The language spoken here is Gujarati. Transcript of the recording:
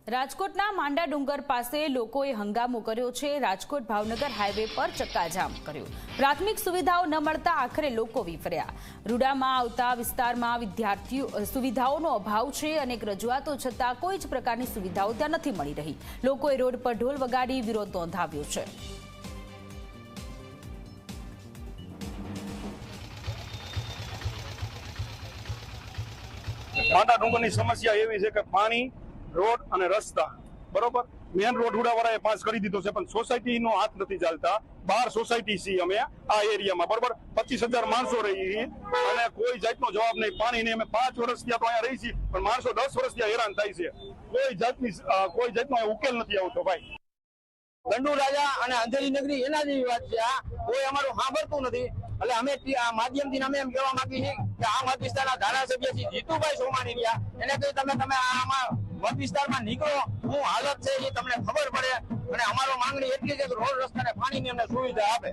રાજકોટના માંડા ડુંગર પાસે લોકોએ હંગામો કર્યો છે। રાજકોટ ભાવનગર હાઈવે પર ચક્કાજામ કર્યો। પ્રાથમિક સુવિધાઓ ન મળતા આખરે લોકો વિફર્યા। રૂડામાં આવતા વિસ્તારમાં વિદ્યાર્થીઓ સુવિધાઓનો અભાવ છે। અનેક રજૂઆતો છતાં કોઈ જ પ્રકારની સુવિધાઓ ત્યાં નથી મળી રહી। લોકોએ રોડ પર ઢોલ વગાડી વિરોધ નોંધાવ્યો છે। માંડા ડુંગરની સમસ્યા એવી છે કે પાણી, રોડ અને રસ્તા બરોબર મેન રોડ રૂડાવાળાએ પાસ કરી દીધો છે, પણ સોસાયટીનો હાથ નથી ચાલતા। 12 સોસાયટી છે અમે આ એરિયામાં બરોબર 25,000 માણસો રહી અને કોઈ જાતનો જવાબ નહીં। પાણી નહીં। અમે 5 વર્ષથી તો અહીંયા રહી છીએ, પણ માણસો 10 વર્ષથી હેરાન થાય છે। કોઈ જાતનો ઉકેલ નથી આવતો ભાઈ। ગંડુ રાજા અને અંધેરી નગરી એના જેવી વાત છે। આ કોઈ અમારું સાંભળતું નથી। એટલે અમે આ માધ્યમથી અમે એમ કહેવા માંગીએ છીએ કે આ મત વિસ્તારના ધારાસભ્ય શ્રી જીતુભાઈ સોમાણી રહ્યા એને કહી તમે આમાં મત વિસ્તારમાં નીકળો, શું હાલત છે એ તમને ખબર પડે। અને અમારો માંગણી એટલી છે કે રોડ રસ્તાને પાણીની અમને સુવિધા આપે।